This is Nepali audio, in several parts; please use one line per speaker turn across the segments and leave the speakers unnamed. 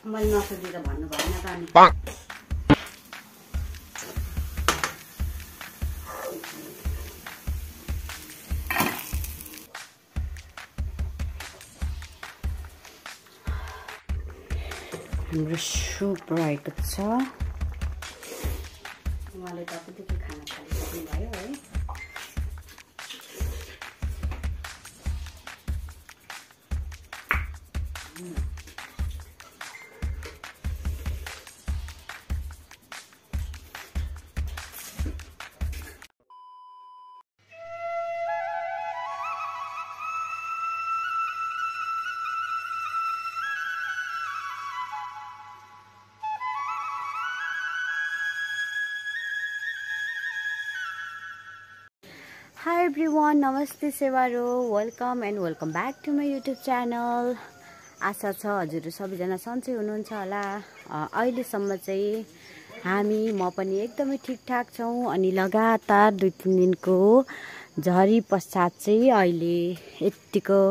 मैले नसोधेर भन्नु भएन त अनि हाम्रो सुप रहेको छ उहाँले तपाईँदेखि खाना खाइसक्नु भयो है Hi everyone, नमस्ते सेवारो welcome and welcome back to my YouTube channel. आशा छ हजुर सबैजना सन्चै हुनुहुन्छ होला। अहिलेसम्म चाहिँ म पनि एकदमै ठिकठाक छौँ अनि लगातार 2-3 दिनको झरी पश्चात चाहिँ अहिले यतिको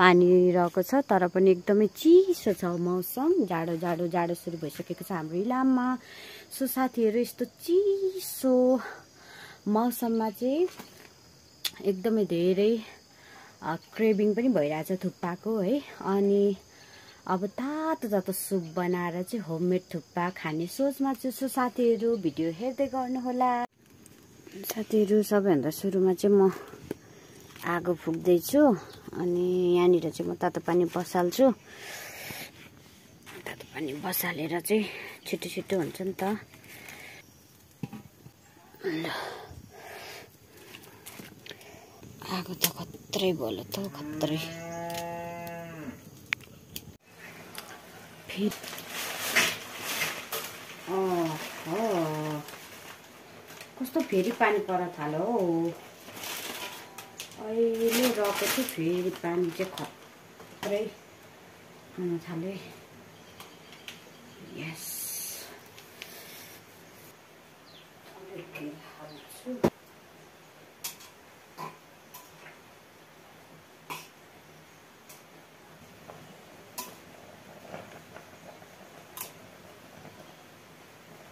पानी रहेको छ तर पनि एकदमै चिसो छ मौसम। जाडो सुरु भइसकेको छ हाम्रो इलाममा। सो साथीहरू यस्तो चिसो मौसममा चाहिँ एकदमै धेरै क्रेभिङ पनि भइरहेछ थुक्पाको है। अनि अब तातो सुप बनाएर चाहिँ होममेड थुक्पा खाने सोचमा छु। सो साथीहरू भिडियो हेर्दै गर्नुहोला। साथीहरू सबैभन्दा सुरुमा चाहिँ म आगो फुक्दैछु अनि यहाँनिर चाहिँ म तातो पानी बसाल्छु। तातो पानी बसालेर चाहिँ छिटो हुन्छ नि त। आगो त खत्रै भयो त खत्रै। कस्तो फेरि पानी पर थाल्यो हौ। अहिले रहेको थियो फेरि पानी चाहिँ खत्रै हुन थाल्यो। यस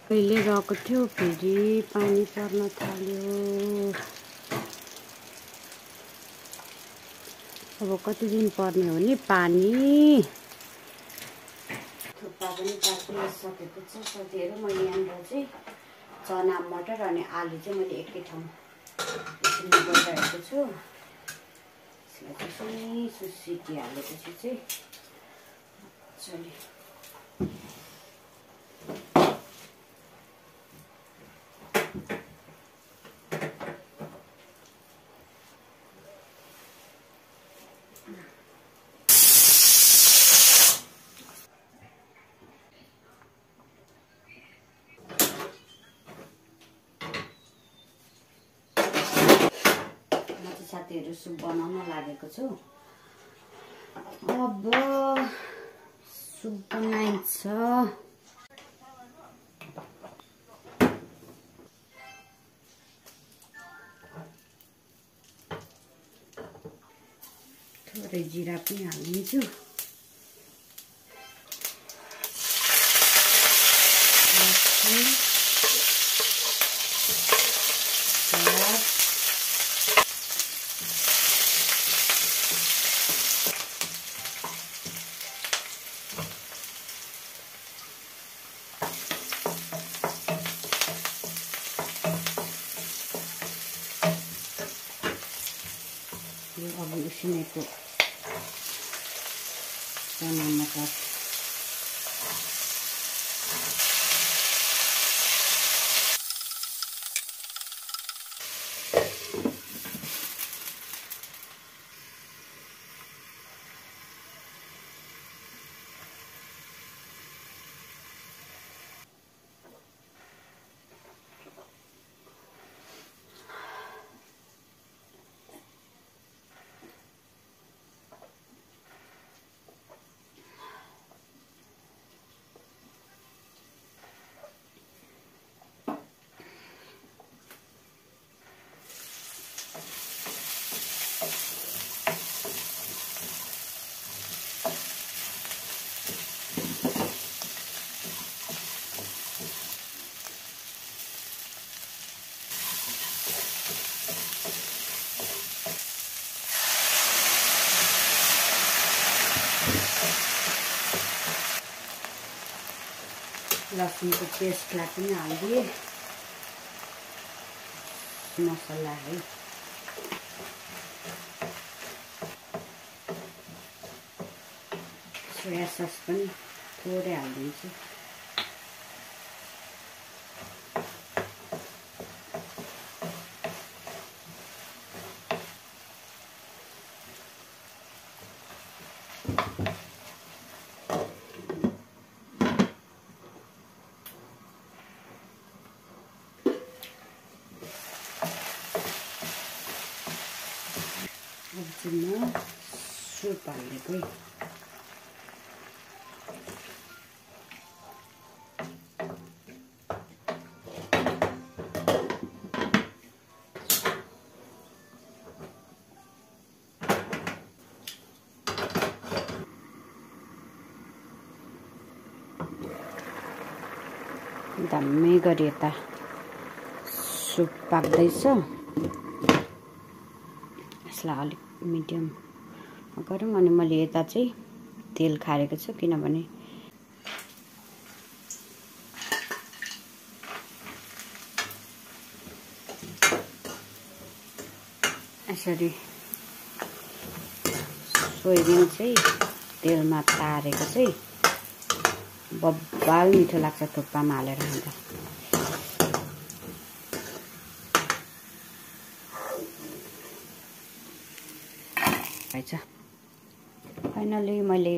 पहिले रहेको थियो फेरि पानी पर्न थाल्यो। अब कति दिन पर्ने हो नि पानी। थुक्पा पनि पाकिसकेको छ साथीहरू। मैले यहाँनिर चाहिँ चना मटर अनि आलु चाहिँ मैले एकै ठाउँ गरिरहेको छु। यसलाई चाहिँ सिटी हालेपछि चाहिँ मजाले साथीहरू सुप बनाउन लागेको छु। अब सुप बनाइन्छ। थोरै जिरा पनि हालिदिन्छु। यो अब उसिनेको चना मटर लसुनको पेस्टलाई पनि हालिदिए मसला है सोया सस पनि थोरै हालिदिन्छु अब सुप हालेको दामी गरी यता सुप पाक्दैछ यसलाई अलिक मिडियम गरौँ अनि मैले यता चाहिँ तेल खारेको छु किनभने यसरी सोयाबिन चाहिँ तेलमा तारेको चाहिँ बब्बाल मिठो लाग्छ थुक्पामा हालेर खाँदा फाइनली मैले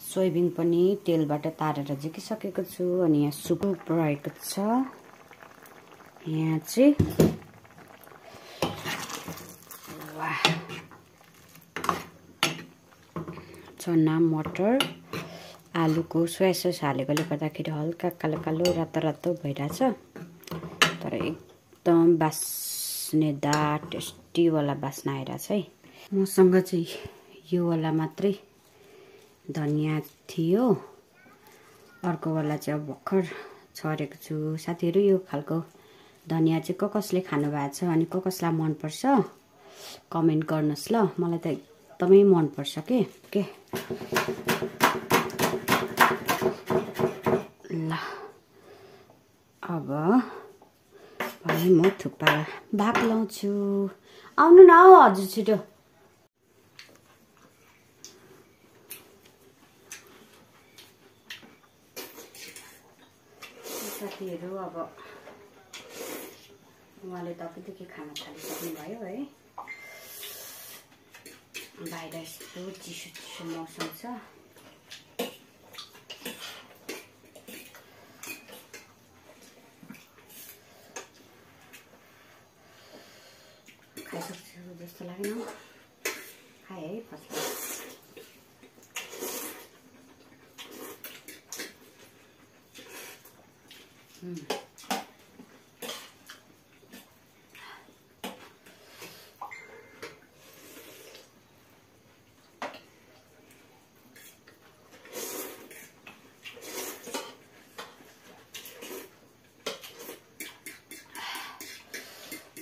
सोयाबिन पनि तेलबाट तारेर झिकिसकेको छु अनि यहाँ सुप रहेको छ यहाँ चाहिँ चना मटर आलुको सोया सस हालेकोले गर्दाखेरि हल्का कालो कालो रातो रातो भइरहेछ तर एकदम बास्नेदार टेस्टीवाला बास्ना आइरहेछ है मसँग चाहिँ यो वाला मात्रै धनिया थियो अर्को वाला चाहिँ अब भर्खर छरेको छु साथीहरू यो खालको धनिया चाहिँ कसले खानु भएको छ अनि कसलाई मनपर्छ कमेन्ट गर्नुहोस् ल मलाई त एकदमै मनपर्छ के ल अब भने म थुक्पा भाग लाउँछु आउनु न हजुर छिटो साथीहरू अब उहाँले तपाईँदेखि खाना थालिसक्नु भयो है बाहिर यस्तो चिसो चिसो मौसम छ खाइसक्छु जस्तो लागेन खाए है फर्स्ट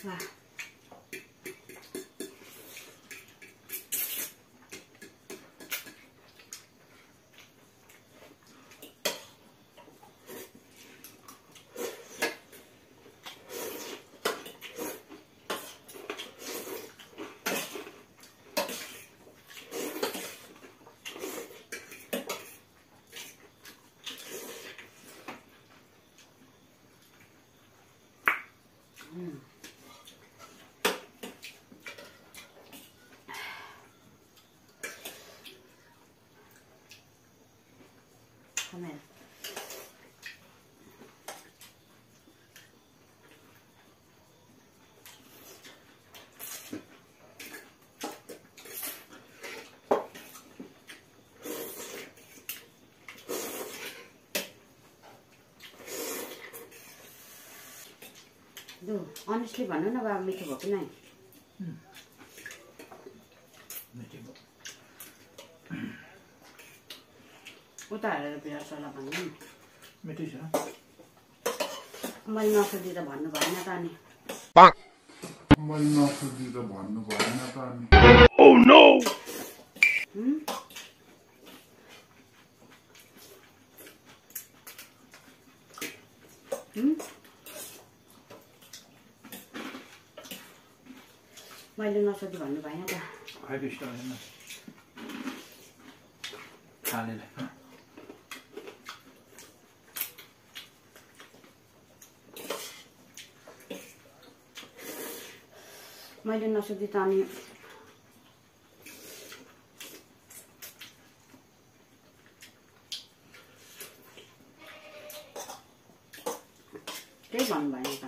वाह Amen. Honestly, भन्नु न बाबा मिठो भयो कि नै उता हालेर बिरास होला भन्नु मिठो छ मैले नसोधिँदा भन्नु भएन त अनि मैले नसोधिँदा भन्नु भएन त अनि Oh no मैले नसोधी भन्नु भएन त। मैले नसोधी त अनि त्यही भन्नु भएन त।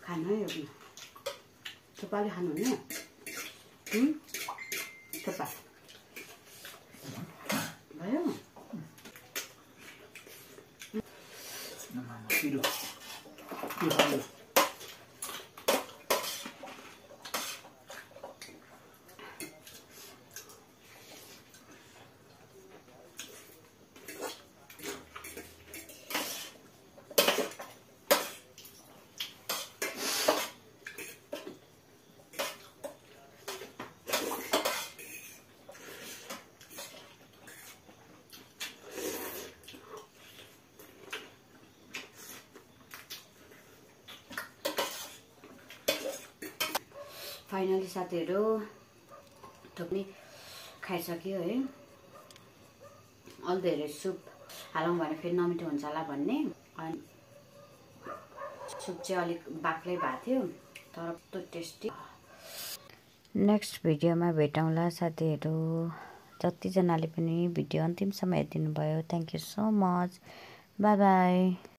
खानु है अब थुक्पाले खानुहुने थुक्पा भयो फाइनली साथीहरु थोक्ने खाइसक्यो है। अलि धेरै सुप हालौँ भने फेरि नमिठो हुन्छ होला भन्ने, अनि सुप चाहिँ अलिक बाक्लै भएको थियो तर कस्तो टेस्टी। नेक्स्ट भिडियोमा भेटौँला साथीहरु। जतिजनाले पनि भिडियो अन्तिमसम्म हेरिदिनु भयो, thank you so much. By by.